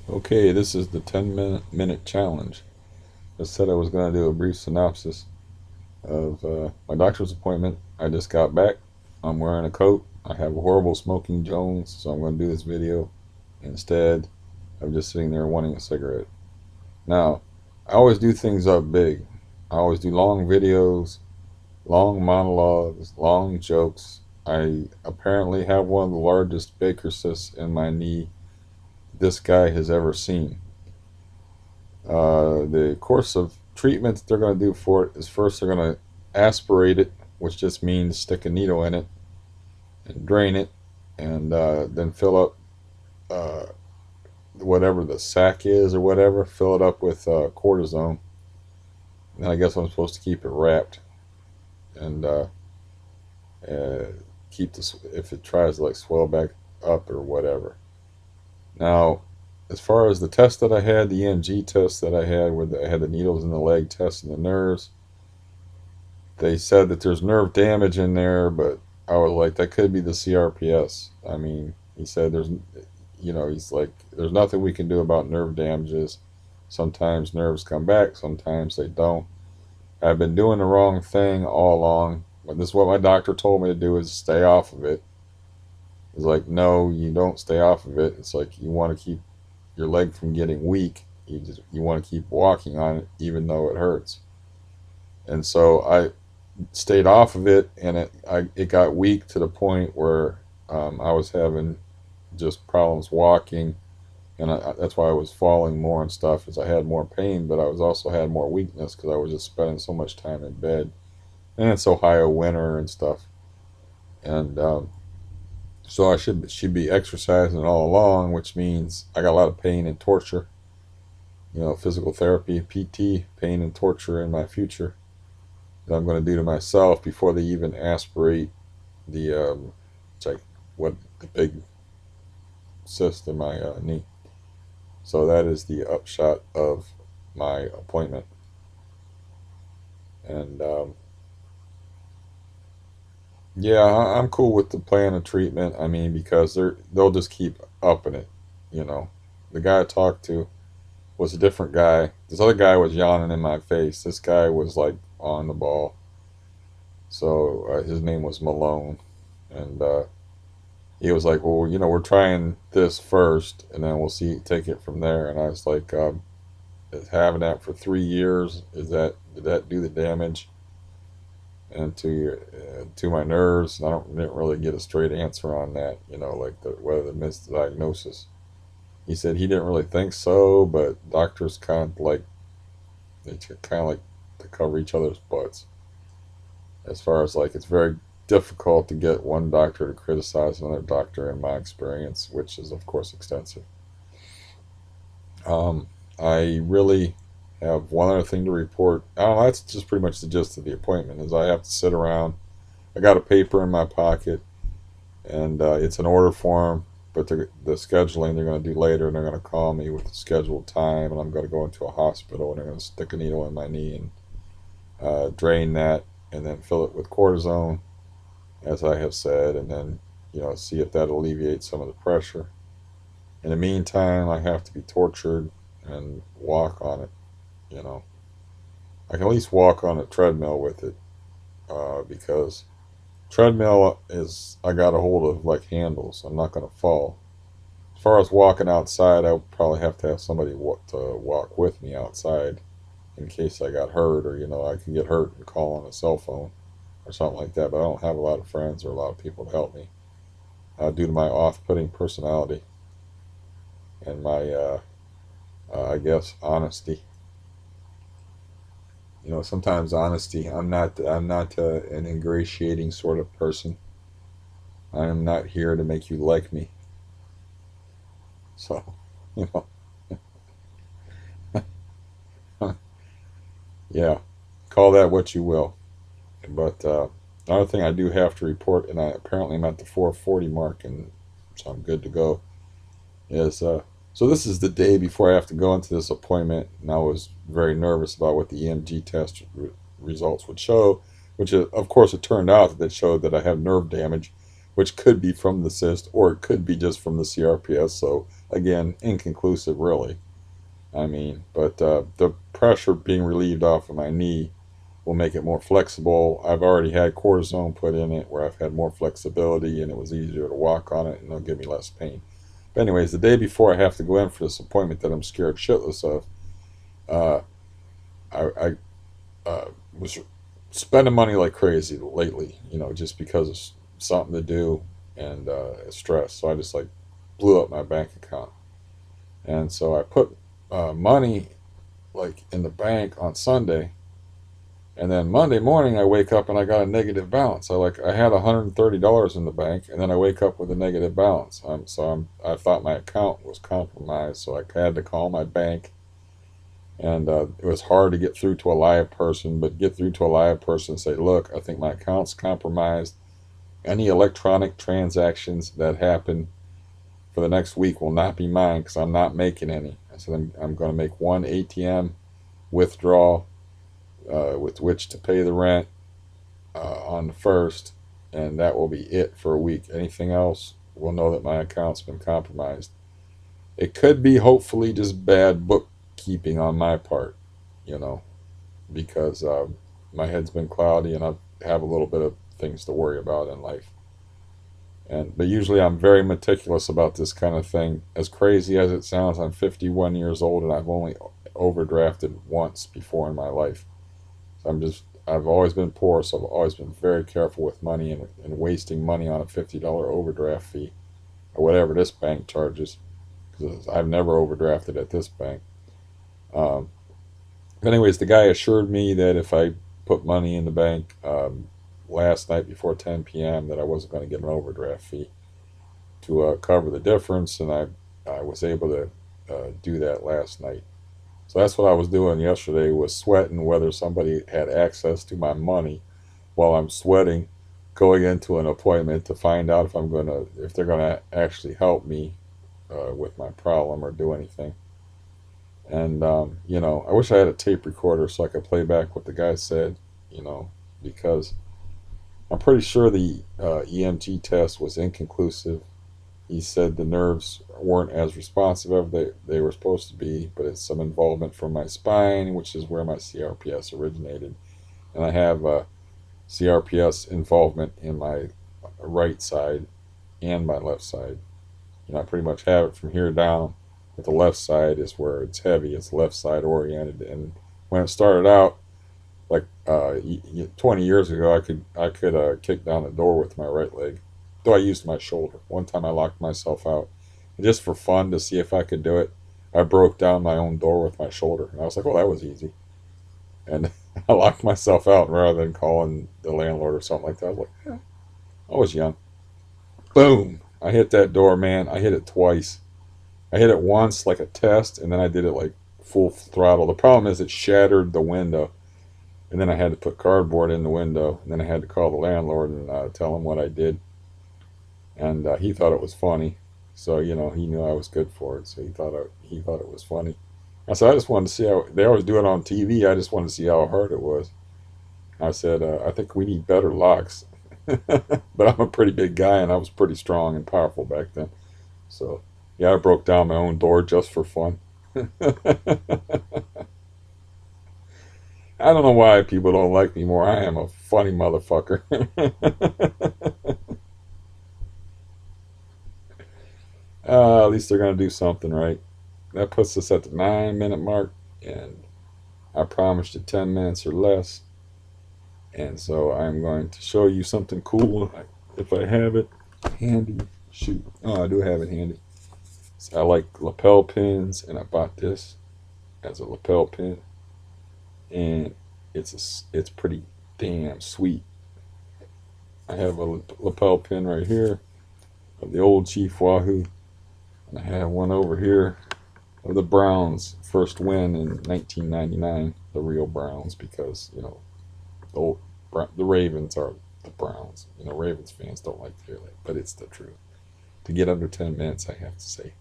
Okay, this is the 10-minute challenge. I said I was going to do a brief synopsis of my doctor's appointment. I just got back. I'm wearing a coat. I have a horrible smoking Jones, so I'm going to do this video instead of just sitting there wanting a cigarette. Now, I always do things up big. I always do long videos, long monologues, long jokes. I apparently have one of the largest Baker cysts in my knee this guy has ever seen. The course of treatment that they're going to do for it is first they're going to aspirate it, which just means stick a needle in it and drain it, and then fill up uh, whatever the sac is or whatever, fill it up with cortisone. And I guess I'm supposed to keep it wrapped and uh, keep this if it tries to like swell back up or whatever. Now, as far as the test that I had, the EMG test that I had, where I had the needles in the leg testing the nerves, they said that there's nerve damage in there, but I was like, that could be the CRPS. I mean, he said he's like, there's nothing we can do about nerve damages. Sometimes nerves come back, sometimes they don't. I've been doing the wrong thing all along. But this is what my doctor told me to do, is stay off of it. He's like, no, you don't stay off of it. It's like you want to keep your leg from getting weak. You want to keep walking on it even though it hurts. And so I stayed off of it, and it got weak to the point where I was having just problems walking, and that's why I was falling more and stuff, as I had more pain, but I was also had more weakness because I was just spending so much time in bed, and it's Ohio winter and stuff, and so I should be exercising all along, which means I got a lot of pain and torture, physical therapy, PT, pain and torture in my future that I'm going to do to myself before they even aspirate the it's like what the big cyst in my knee. So that is the upshot of my appointment, and yeah, I'm cool with the plan of treatment. I mean, because they'll just keep upping it. You know, the guy I talked to was a different guy. This other guy was yawning in my face. This guy was like on the ball. So his name was Malone, and he was like, "Well, we're trying this first, and then we'll see, take it from there." And I was like, "Is having that for 3 years, did that do the damage and to my nerves?" And didn't really get a straight answer on that. Like whether the misdiagnosis. He said he didn't really think so, but doctors they kind of like to cover each other's butts, as far as like it's very difficult to get one doctor to criticize another doctor, in my experience, which is of course extensive. um, I really have one other thing to report. Oh, that's just pretty much the gist of the appointment. Is I have to sit around. I got a paper in my pocket, and it's an order form, but the scheduling they're going to do later, and they're going to call me with the scheduled time, and I'm going to go into a hospital, and they're going to stick a needle in my knee and drain that, and then fill it with cortisone, as I have said, and then see if that alleviates some of the pressure. In the meantime, I have to be tortured and walk on it. You know, I can at least walk on a treadmill with it, because treadmill is, I got a hold of like handles. I'm not going to fall. As far as walking outside, I would probably have to have somebody to walk with me outside in case I got hurt, or I can get hurt and call on a cell phone or something like that. But I don't have a lot of friends or a lot of people to help me, due to my off-putting personality and my, I guess, honesty. Sometimes honesty. I'm not an ingratiating sort of person. I am not here to make you like me. So, you know, yeah, call that what you will. But another thing I do have to report, and I apparently I'm at the 440 mark, and so I'm good to go. Is so this is the day before I have to go into this appointment, and I was very nervous about what the EMG test results would show, which of course it turned out that it showed that I have nerve damage, which could be from the cyst, or it could be just from the CRPS. So Again, inconclusive, really. I mean, but the pressure being relieved off of my knee will make it more flexible. I've already had cortisone put in it where I've had more flexibility and it was easier to walk on it and it'll give me less pain. But anyways, the day before I have to go in for this appointment that I'm scared shitless of, uh, I was spending money like crazy lately, just because of something to do and stress. So I just like blew up my bank account. And so I put money like in the bank on Sunday. And then Monday morning, I wake up and I got a negative balance. I had $130 in the bank, and then I wake up with a negative balance. I thought my account was compromised, so I had to call my bank, and it was hard to get through to a live person. But get through to a live person and say, "Look, I think my account's compromised. Any electronic transactions that happen for the next week will not be mine because I'm not making any." I said, "I'm going to make one ATM withdrawal." With which to pay the rent on the first, and that will be it for a week. Anything else, we'll know that my account's been compromised. It could be hopefully just bad bookkeeping on my part, you know, because my head's been cloudy and I have a little bit of things to worry about in life. But usually I'm very meticulous about this kind of thing. As crazy as it sounds, I'm 51 years old and I've only overdrafted once before in my life. I've always been poor, so I've always been very careful with money and wasting money on a $50 overdraft fee or whatever this bank charges, because I've never overdrafted at this bank. Um, but anyways, the guy assured me that if I put money in the bank last night before 10 p.m. that I wasn't going to get an overdraft fee to cover the difference, and I was able to do that last night. So that's what I was doing yesterday, was sweating whether somebody had access to my money while I'm sweating going into an appointment to find out if they're gonna actually help me with my problem or do anything. And I wish I had a tape recorder so I could play back what the guy said, you know, because I'm pretty sure the EMG test was inconclusive. He said the nerves weren't as responsive as they were supposed to be, but it's some involvement from my spine, which is where my CRPS originated. And I have CRPS involvement in my right side and my left side. I pretty much have it from here down, but the left side is where it's heavy. It's left side oriented. And when it started out, like 20 years ago, I could kick down the door with my right leg, though I used my shoulder. One time I locked myself out, and just for fun to see if I could do it, I broke down my own door with my shoulder, and I was like, "Oh, that was easy." And I locked myself out rather than calling the landlord or something like that. I was like, yeah, I was young. Boom! I hit that door, man. I hit it twice. I hit it once like a test, and then I did it like full throttle. The problem is it shattered the window. And then I had to put cardboard in the window. And then I had to call the landlord and tell him what I did. And he thought it was funny. So he knew I was good for it. So he thought it was funny. I said I just wanted to see how they always do it on TV. I just wanted to see how hard it was. I said I think we need better locks. But I'm a pretty big guy and I was pretty strong and powerful back then. So yeah, I broke down my own door just for fun. I don't know why people don't like me more. I am a funny motherfucker. At least they're going to do something right. That puts us at the 9 minute mark, and I promised you 10 minutes or less. And so I'm going to show you something cool if I have it handy. Shoot. Oh, I do have it handy. So I like lapel pins, and I bought this as a lapel pin. And it's pretty damn sweet. I have a lapel pin right here of the old Chief Wahoo, and I have one over here of the Browns' first win in 1999, the real Browns, because the old, the Ravens are the Browns. Ravens fans don't like to hear that, but it's the truth. To get under 10 minutes, I have to say.